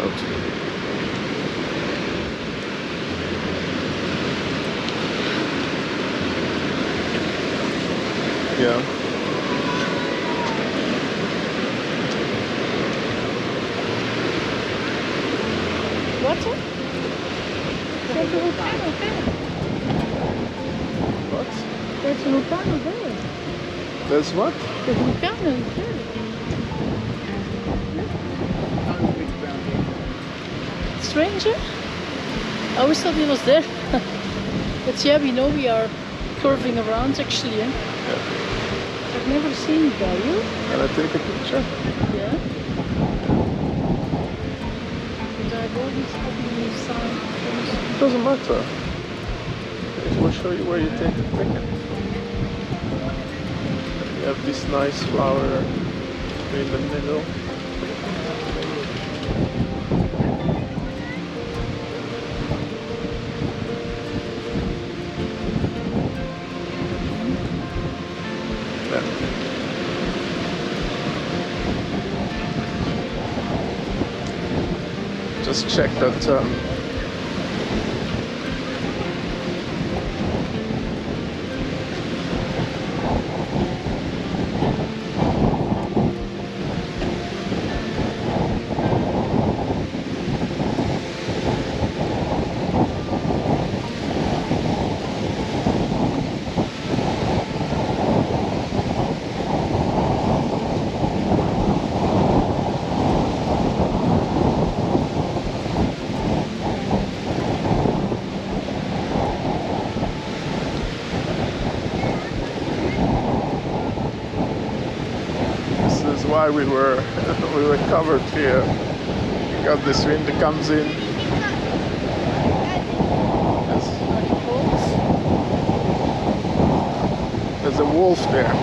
out. Yeah. Water? There's a volcano there. What? There's a volcano there. There's what? The volcano is there. Stranger? I always thought he was there. But yeah, we know we are curving around actually. Eh? Yeah. I've never seen it there, you? Can I take a picture? Yeah. But I've always had sign. It doesn't matter. It will show you where you take the ticket. You have this nice flower in the middle. Just check that why we were covered here. You got this wind that comes in. There's a wolf there.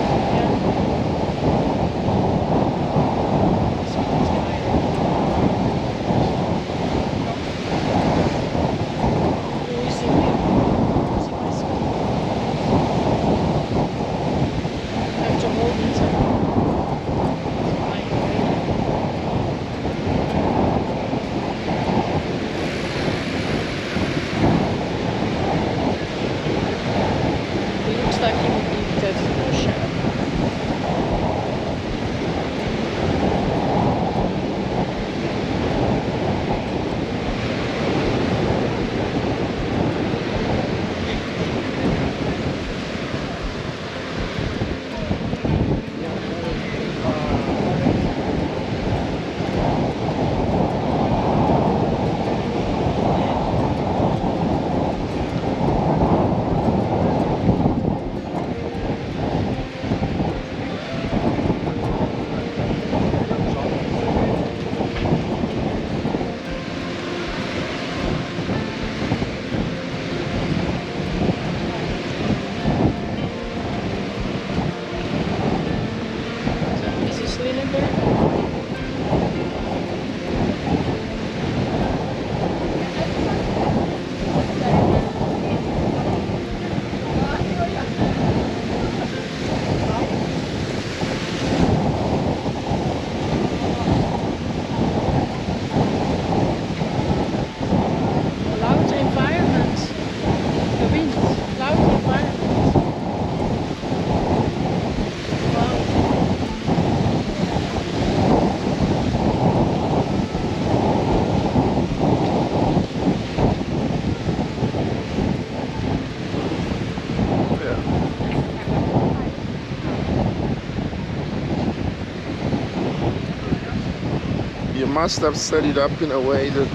You must have set it up in a way that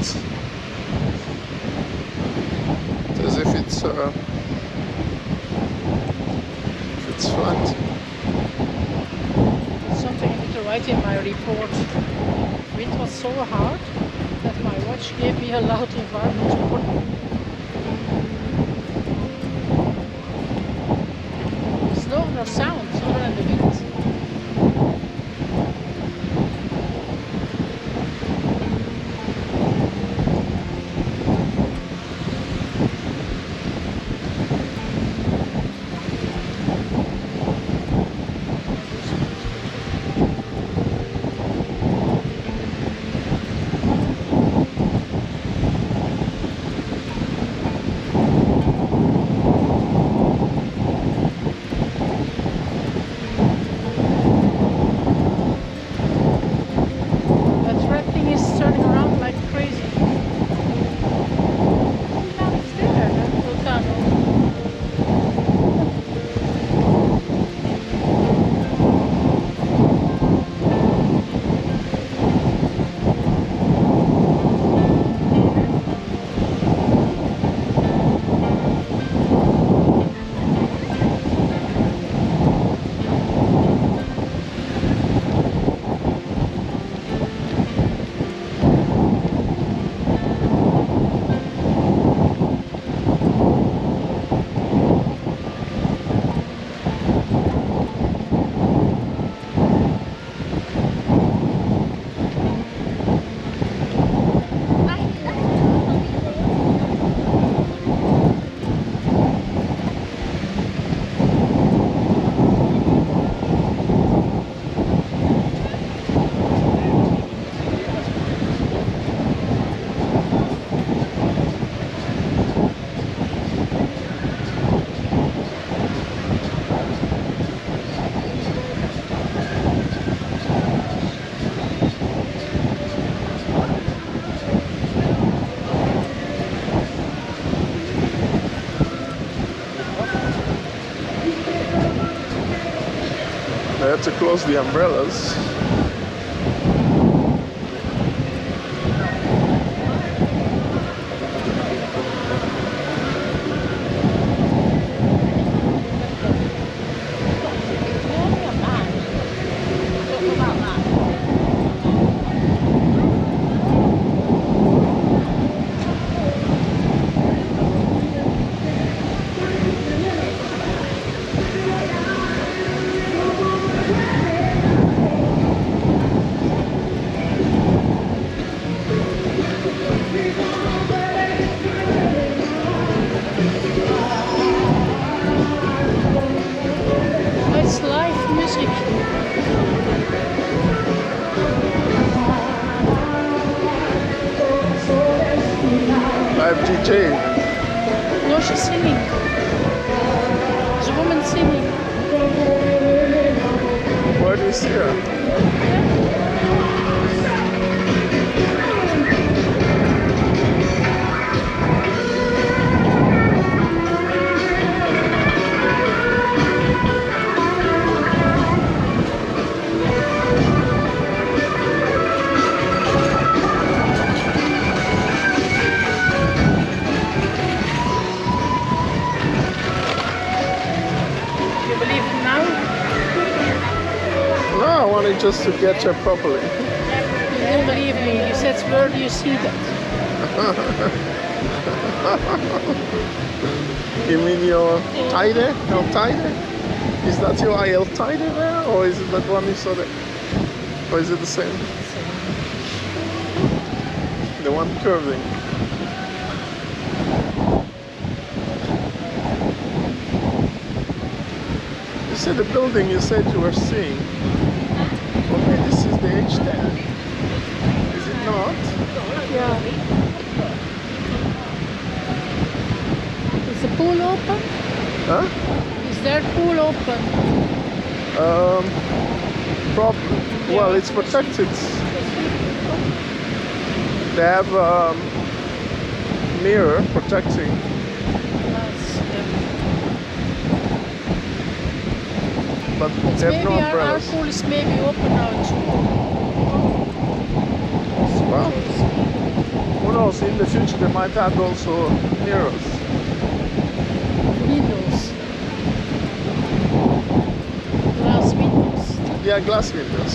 as if it's flat. Something I need to write in my report. Wind was so hard that my watch gave me a loud environment report. There's no other sound other than the wind. had to close the umbrellas. It's live music. Live DJ. No, she's singing. There's a woman singing. Where do you see her? You believe it now? No, I wanted just to get her properly. You didn't believe me. You said, where do you see that? You mean your tide? El tide? Is that your El tide there? Or is it that one you saw there? Or is it the same? The one curving. You see the building you said you were seeing? Okay, this is the H10. Is it not? Yeah. Is the pool open? Huh? Is their pool open? Well, it's protected. They have a mirror protecting. Nice. But It's they have no maybe our umbrellas. pool is maybe open now too. Well, who knows? In the future, they might add also mirrors. Windows. Glass windows. Yeah, glass windows.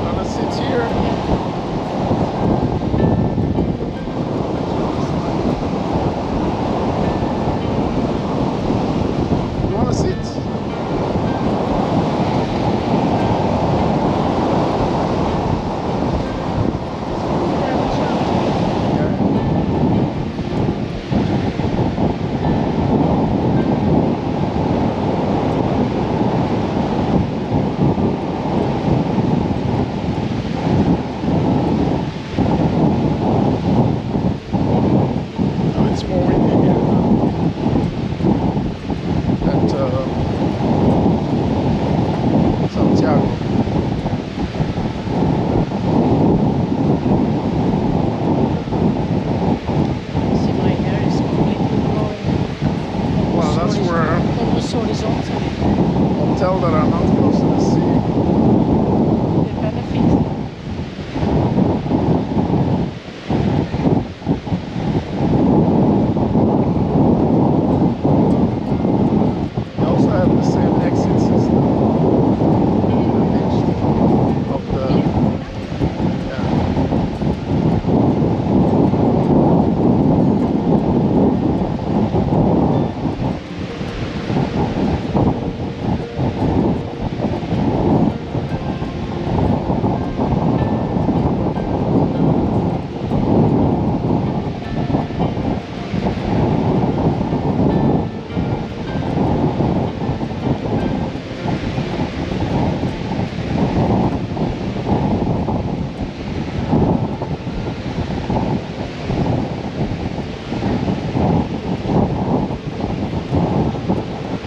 Wanna sit here? You wanna sit? Oh, it's more windy here now. At Santiago. See, my hair is completely blowing. Well, that's where Almost horizontal. hotels that are not close to the sea. They benefit. They also have the same exit system of the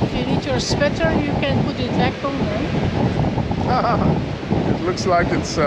If you need your sweater, you can put it back on, right? It looks like it's